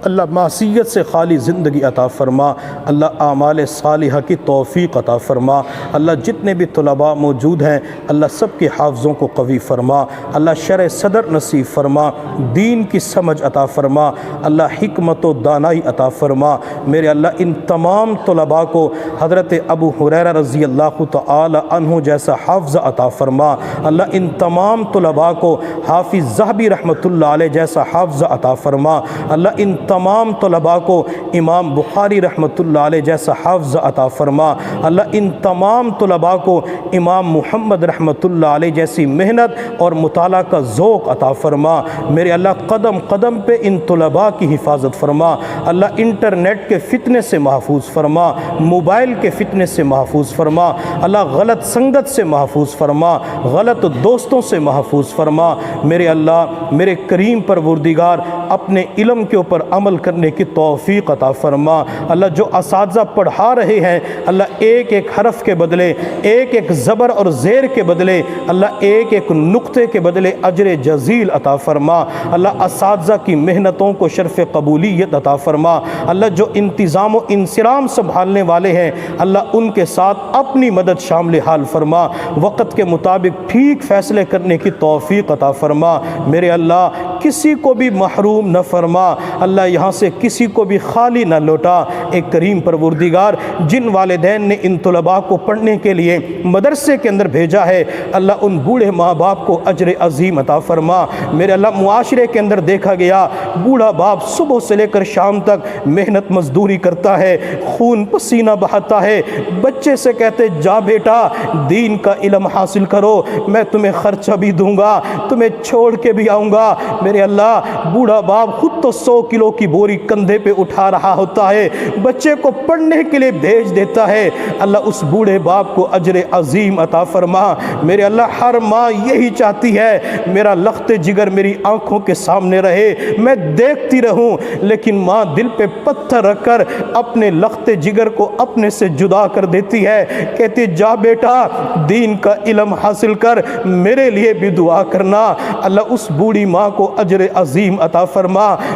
اللہ معصیت سے خالی زندگی عطا فرما، اللہ اعمال صالحہ کی توفیق عطا فرما، اللہ جتنے بھی طلباء موجود ہیں اللہ سب کے حافظوں کو قوی فرما، اللہ شرح صدر نصیب فرما، دین کی سمجھ عطا فرما، اللہ حکمت و دانائی عطا فرما۔ میرے اللہ ان تمام طلباء کو حضرت ابو ہریرہ رضی اللہ تعالی عنہ جیسا حافظ عطا فرما، اللہ ان تمام طلباء کو حافظ ذہبی رحمۃ اللہ علیہ جیسا حافظ عطا فرما، اللہ ان تمام طلباء کو امام بخاری رحمۃ اللہ علیہ جیسا حافظ عطا فرما، اللہ ان تمام طلباء کو امام محمد رحمۃ اللہ علیہ جیسی محنت اور مطالعہ کا ذوق عطا فرما۔ میرے اللہ قدم قدم پہ ان طلباء کی حفاظت فرما، اللہ انٹرنیٹ کے فتنے سے محفوظ فرما، موبائل کے فتنے سے محفوظ فرما، اللہ غلط سنگت سے محفوظ فرما، غلط دوستوں سے محفوظ فرما۔ میرے اللہ میرے کریم پروردگار اپنے علم کے اوپر عمل کرنے کی توفیق عطا فرما، اللہ جو اساتذہ پڑھا رہے ہیں اللہ ایک ایک حرف کے بدلے، ایک ایک زبر اور زیر کے بدلے، اللہ ایک ایک نقطے کے بدلے اجر جزیل عطا فرما، اللہ اساتذہ کی محنتوں کو شرف قبولیت عطا فرما، اللہ جو انتظام و انصرام سنبھالنے والے ہیں اللہ ان کے ساتھ اپنی مدد شامل حال فرما، وقت کے مطابق ٹھیک فیصلے کرنے کی توفیق عطا فرما۔ میرے اللہ کسی کو بھی محروم نہ فرما، اللہ یہاں سے کسی کو بھی خالی نہ لوٹا۔ ایک کریم پروردگار جن والدین نے ان طلباء کو پڑھنے کے لیے مدرسے کے اندر بھیجا ہے اللہ ان بوڑھے ماں باپ کو اجر عظیم عطا فرما۔ میرے اللہ معاشرے کے اندر دیکھا گیا بوڑھا باپ صبح سے لے کر شام تک محنت مزدوری کرتا ہے، خون پسینہ بہاتا ہے، بچے سے کہتے جا بیٹا دین کا علم حاصل کرو، میں تمہیں خرچہ بھی دوں گا، تمہیں چھوڑ کے بھی آؤں گا۔ میرے اللہ بوڑھا باپ خود تو 100 کلو کی بوری کندھے پہ اٹھا رہا ہوتا ہے، بچے کو پڑھنے کے لیے بھیج دیتا ہے، اللہ اس بوڑھے باپ کو اجر عظیم عطا فرما۔ میرے اللہ ہر ماں یہی چاہتی ہے میرا لخت جگر میری آنکھوں کے سامنے رہے، میں دیکھتی رہوں، لیکن ماں دل پہ پتھر رکھ کر اپنے لخت جگر کو اپنے سے جدا کر دیتی ہے، کہتی جا بیٹا دین کا علم حاصل کر، میرے لیے بھی دعا کرنا۔ اللہ اس بوڑھی ماں کو اجر عظیم عطا فرما۔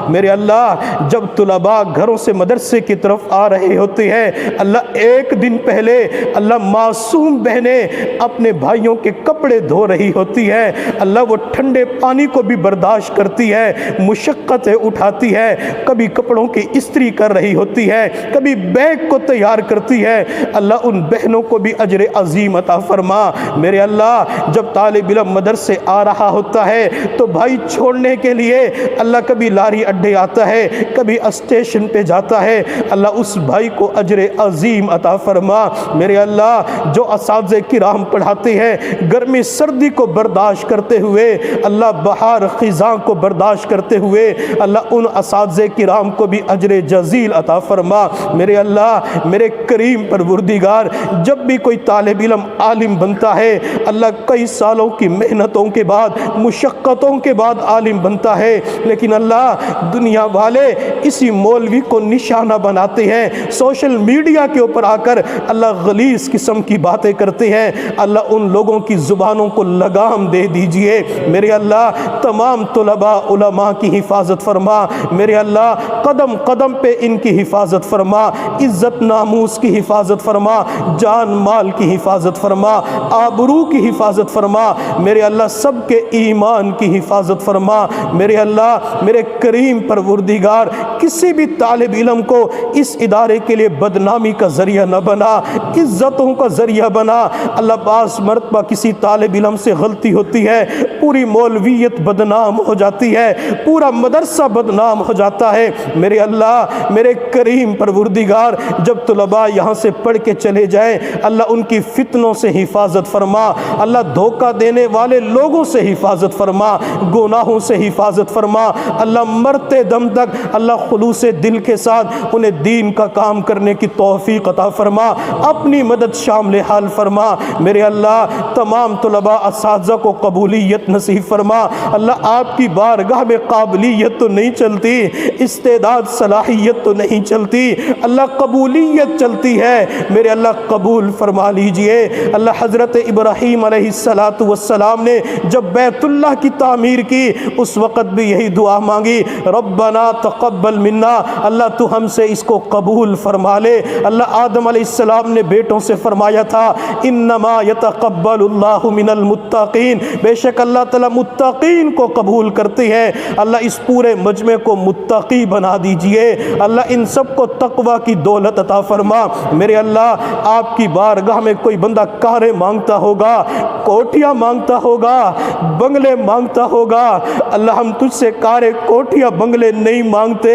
میرے اللہ جب طلباء گھروں سے مدرسے کی طرف آ رہے ہوتے ہیں اللہ ایک دن پہلے اللہ معصوم بہنیں اپنے بھائیوں کے کپڑے دھو رہی ہوتی ہے، اللہ وہ ٹھنڈے پانی کو بھی برداشت کرتی ہے، مشقتیں اٹھاتی ہے، کبھی کپڑوں کی استری کر رہی ہوتی ہے، کبھی بیگ کو تیار کرتی ہے، اللہ ان بہنوں کو بھی اجر عظیم عطا فرما۔ میرے اللہ جب طالب علم مدرسے آ رہا ہوتا ہے تو بھائی چھوڑنے کے لیے اللہ کبھی لاری اڈے آتا ہے، کبھی اسٹیشن پہ جاتا ہے، اللہ اس بھائی کو اجر عظیم عطا فرما۔ میرے اللہ جو اساتذہ کرام پڑھاتے ہیں گرمی سردی کو برداشت کرتے ہوئے، اللہ بہار خزاں کو برداشت کرتے ہوئے، اللہ ان اساتذہ کرام کو بھی اجر جزیل عطا فرما۔ میرے اللہ میرے کریم پروردگار جب بھی کوئی طالب علم عالم بنتا ہے اللہ کئی سالوں کی محنتوں کے بعد مشقتوں کے بعد عالم بنتا ہے، لیکن اللہ دنیا والے اسی مولوی کو نشانہ بناتے ہیں، سوشل میڈیا کے اوپر آ کر اللہ غلیظ قسم کی باتیں کرتے ہیں، اللہ ان لوگوں کی زبانوں کو لگام دے دیجئے۔ میرے اللہ تمام طلباء علماء کی حفاظت فرما، میرے اللہ قدم قدم پہ ان کی حفاظت فرما، عزت ناموس کی حفاظت فرما، جان مال کی حفاظت فرما، آبرو کی حفاظت فرما، میرے اللہ سب کے ایمان کی حفاظت فرما۔ میرے اللہ میرے کریم پروردگار کسی بھی طالب علم کو اس ادارے کے لیے بدنامی کا ذریعہ نہ بنا، عزتوں کا ذریعہ بنا۔ اللہ بعض مرتبہ کسی طالب علم سے غلطی ہوتی ہے پوری مولویت بدنام ہو جاتی ہے، پورا مدرسہ بدنام ہو جاتا ہے۔ میرے اللہ میرے کریم پروردگار جب طلباء یہاں سے پڑھ کے چلے جائیں اللہ ان کی فتنوں سے حفاظت فرما، اللہ دھوکہ دینے والے لوگوں سے حفاظت فرما، گناہوں سے حفاظت فرما، اللہ مرتے دم تک اللہ خلوص دل کے ساتھ انہیں دین کا کام کرنے کی توفیق عطا فرما، اپنی مدد شامل حال فرما۔ میرے اللہ تمام طلباء اساتذہ کو قبولیت نصیب فرما، اللہ آپ کی بارگاہ میں قابلیت تو نہیں چلتی، استعداد صلاحیت تو نہیں چلتی، اللہ قبولیت چلتی ہے، میرے اللہ قبول فرما لیجئے۔ اللہ حضرت ابراہیم علیہ السلام نے جب بیت اللہ کی تعمیر کی اس وقت بھی یہی دعا مانگی، ربنا تقبل تقبل منا، اللہ تو ہم سے اس کو قبول فرما لے۔ اللہ آدم علیہ السلام نے بیٹوں سے فرمایا تھا انما یتقبل اللہ من المتقین، بے شک اللہ تعالیٰ متقین کو قبول کرتے ہیں۔ اللہ اس پورے مجمع کو متقی بنا دیجئے، اللہ ان سب کو تقوی کی دولت عطا فرما۔ میرے اللہ آپ کی بارگاہ میں کوئی بندہ کاریں مانگتا ہوگا، کوٹیاں مانگتا ہوگا، بنگلے مانگتا ہوگا، اللہ ہم تجھ سے کاریں کوٹیاں بنگلے نہیں مانگتے،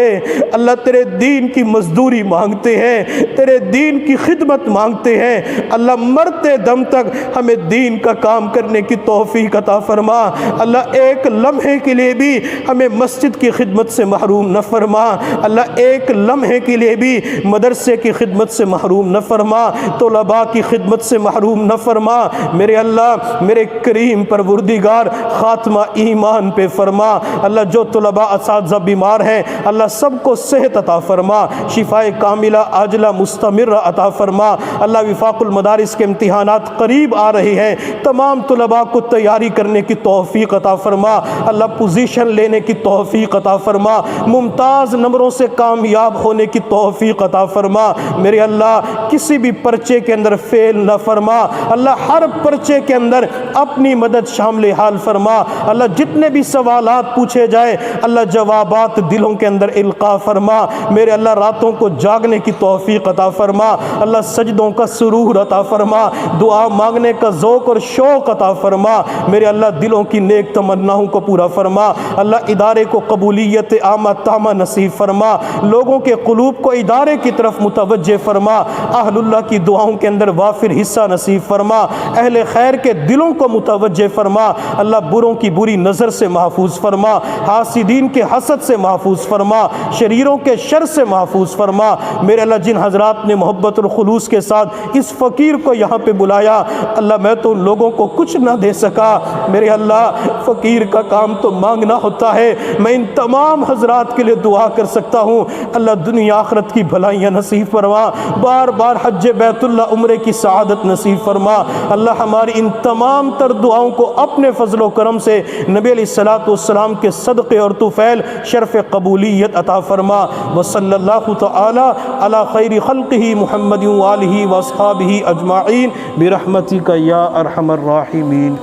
اللہ تیرے دین کی مزدوری مانگتے ہیں، تیرے دین کی خدمت مانگتے ہیں۔ اللہ مرتے دم تک ہمیں دین کا کام کرنے کی توفیق عطا فرما۔ اللہ ایک لمحے کے لیے بھی ہمیں مسجد کی خدمت سے محروم نہ فرما، اللہ ایک لمحے کے لیے بھی مدرسے کی خدمت سے محروم نہ فرما، طلباء کی خدمت سے محروم نہ فرما۔ میرے اللہ میرے کریم پروردگار خاتمہ ایمان پہ فرما۔ اللہ جو طلباء اساتذہ بیمار ہیں اللہ سب کو صحت عطا فرما، شفائے کاملہ عاجلہ مستمرہ عطا فرما۔ اللہ وفاق المدارس کے امتحانات قریب آ رہے ہیں، تمام طلباء کو تیاری کرنے کی توفیق عطا فرما، اللہ پوزیشن لینے کی توفیق عطا فرما، ممتاز نمبروں سے کامیاب ہونے کی توفیق عطا فرما۔ میرے اللہ کسی بھی پرچے کے اندر فیل نہ فرما، اللہ ہر پرچے کے اندر اپنی مدد شامل حال فرما۔ اللہ جتنے بھی سوالات پوچھے جائے اللہ جوابات دلوں کے اندر القاء فرما۔ میرے اللہ راتوں کو جاگنے کی توفیق عطا فرما، اللہ سجدوں کا سرور عطا فرما، دعا مانگنے کا ذوق اور شوق عطا فرما۔ میرے اللہ دلوں کی نیک تمناؤں کو پورا فرما، اللہ ادارے کو قبولیت عامہ تامہ نصیب فرما، لوگوں کے قلوب کو ادارے کی طرف متوجہ فرما، اہل اللہ کی دعاؤں کے اندر وافر حصہ نصیب فرما، اہل خیر کے دلوں کو متوجہ فرما، اللہ بروں کی بری نظر سے محفوظ فرما، حاسدین کے حسد سے محفوظ فرما، شریروں کے شر سے محفوظ فرما۔ میرے اللہ جن حضرات نے محبت اور خلوص کے ساتھ اس فقیر کو یہاں پہ بلایا اللہ میں تو ان لوگوں کو کچھ نہ دے سکا، میرے اللہ فقیر کا کام تو مانگنا ہوتا ہے، میں ان تمام حضرات کے لیے دعا کر سکتا ہوں اللہ دنیا آخرت کی بھلائیاں نصیب فرما، بار بار حج بیت اللہ عمرے کی سعادت نصیب فرما۔ اللہ ہماری ان تمام تر دعاؤں کو اپنے فضل و کرم سے نبی علیہ الصلوۃ والسلام کے صدقے اور طفیل شرف قبولیت عطا فرما۔ وصلی اللہ تعالی علی خیر خلقہ محمد وآلہ واصحابہ اجمعین برحمتک یا ارحم الراحمین۔